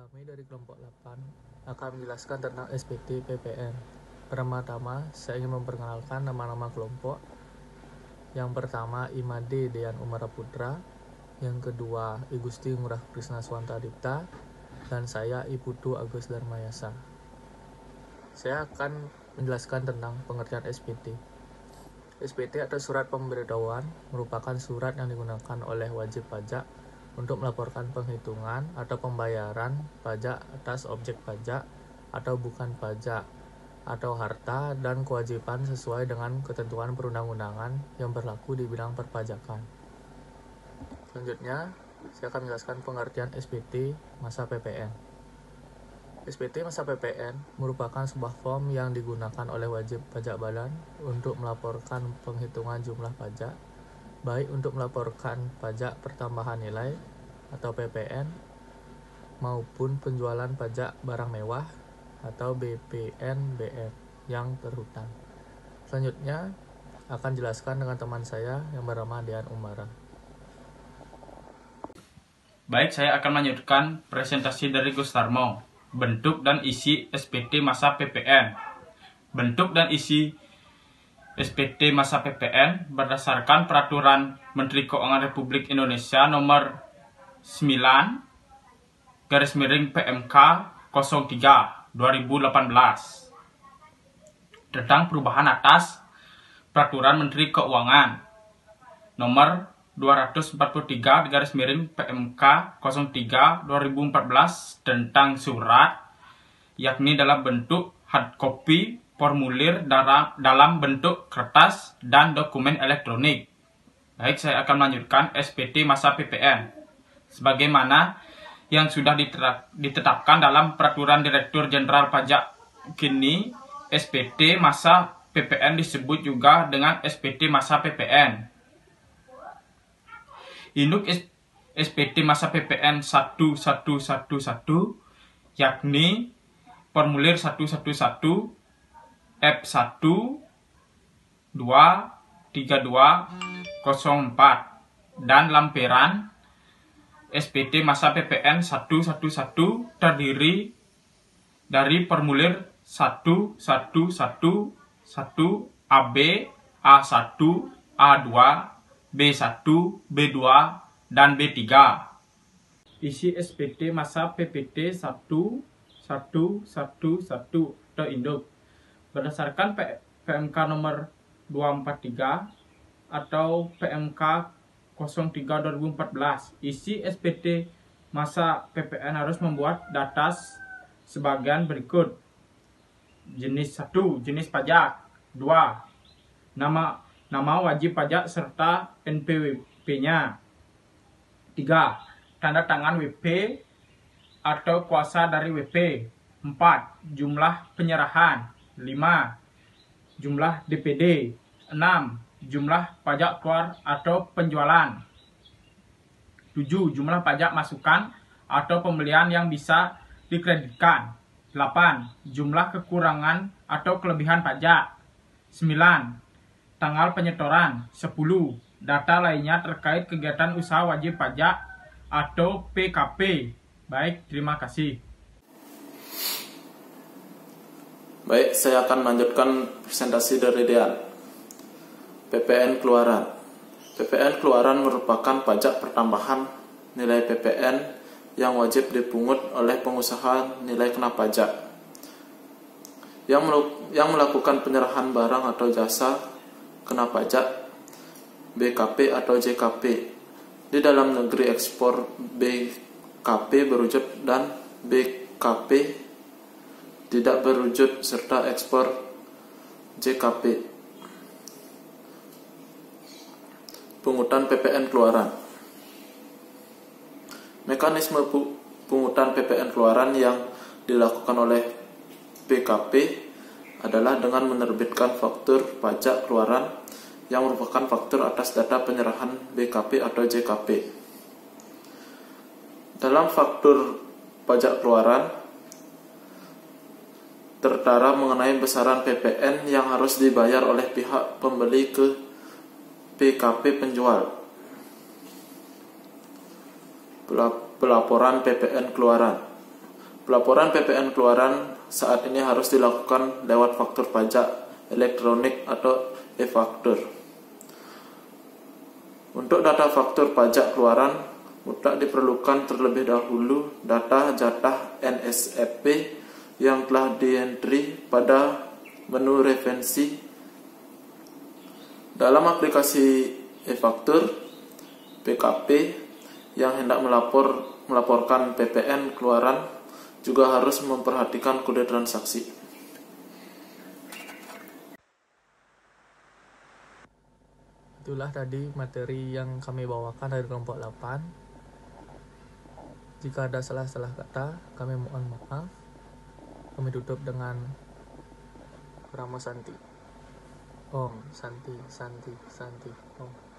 Kami dari kelompok 8 akan menjelaskan tentang SPT PPN. Pertama-tama, saya ingin memperkenalkan nama-nama kelompok. Yang pertama, Imade Dean Umara Putra. Yang kedua, Igusti Ngurah Krisna Swanta Dipta. Dan saya, Iputu Agus Darmayasa. Saya akan menjelaskan tentang pengertian SPT. SPT atau Surat Pemberitahuan merupakan surat yang digunakan oleh wajib pajak untuk melaporkan penghitungan atau pembayaran pajak atas objek pajak atau bukan pajak atau harta dan kewajiban sesuai dengan ketentuan perundang-undangan yang berlaku di bidang perpajakan. Selanjutnya, saya akan menjelaskan pengertian SPT masa PPN. SPT masa PPN merupakan sebuah form yang digunakan oleh wajib pajak badan untuk melaporkan penghitungan jumlah pajak, baik untuk melaporkan pajak pertambahan nilai atau PPN maupun penjualan pajak barang mewah atau BPNBM yang berhutang. Selanjutnya akan jelaskan dengan teman saya yang bernama Dean Umara. Baik, saya akan melanjutkan presentasi dari Gus Tarmo. Bentuk dan isi SPT masa PPN. Bentuk dan isi SPT masa PPN berdasarkan Peraturan Menteri Keuangan Republik Indonesia Nomor 9/PMK 03/2018 tentang perubahan atas Peraturan Menteri Keuangan Nomor 243/PMK 03/2014 tentang surat, yakni dalam bentuk hard copy, formulir dalam bentuk kertas, dan dokumen elektronik. Baik, saya akan melanjutkan SPT masa PPN. Sebagaimana yang sudah ditetapkan dalam Peraturan Direktur Jenderal Pajak kini, SPT masa PPN disebut juga dengan SPT masa PPN. Induk SPT masa PPN 1111 yakni formulir 111 F1 23204 dan lampiran SPT masa PPN 111 terdiri dari formulir 1111 AB, A1, A2, B1, B2, dan B3. Isi SPT masa PPT 1111 atau induk berdasarkan PMK nomor 243 atau PMK 03/2014. Isi SPT masa PPN harus membuat data sebagian berikut. Jenis 1, jenis pajak. 2, nama wajib pajak serta NPWP-nya. 3, tanda tangan WP atau kuasa dari WP. 4, jumlah penyerahan. 5, jumlah DPD. 6, jumlah pajak keluar atau penjualan. 7, jumlah pajak masukan atau pembelian yang bisa dikreditkan. 8, jumlah kekurangan atau kelebihan pajak. 9, tanggal penyetoran. 10, data lainnya terkait kegiatan usaha wajib pajak atau PKP. Baik, terima kasih. Baik, saya akan melanjutkan presentasi dari Dean. PPN keluaran. PPN keluaran merupakan pajak pertambahan nilai PPN yang wajib dipungut oleh pengusaha nilai kena pajak yang melakukan penyerahan barang atau jasa kena pajak BKP atau JKP di dalam negeri, ekspor BKP berwujud dan BKP tidak berwujud, serta ekspor JKP. Pungutan PPN keluaran. Mekanisme pungutan PPN keluaran yang dilakukan oleh BKP adalah dengan menerbitkan faktur pajak keluaran yang merupakan faktur atas data penyerahan BKP atau JKP. Dalam faktur pajak keluaran tertera mengenai besaran PPN yang harus dibayar oleh pihak pembeli ke BKP penjual. Pelaporan PPN keluaran. Pelaporan PPN keluaran saat ini harus dilakukan lewat faktur pajak elektronik atau e-faktur. Untuk data faktur pajak keluaran, mutlak diperlukan terlebih dahulu data jatah NSFP yang telah di-entry pada menu referensi. Dalam aplikasi e-faktur, PKP yang hendak melaporkan PPN keluaran juga harus memperhatikan kode transaksi. Itulah tadi materi yang kami bawakan dari kelompok 8. Jika ada salah-salah kata, kami mohon maaf. Kami tutup dengan Rama Santi. Om Santi Santi Santi Om.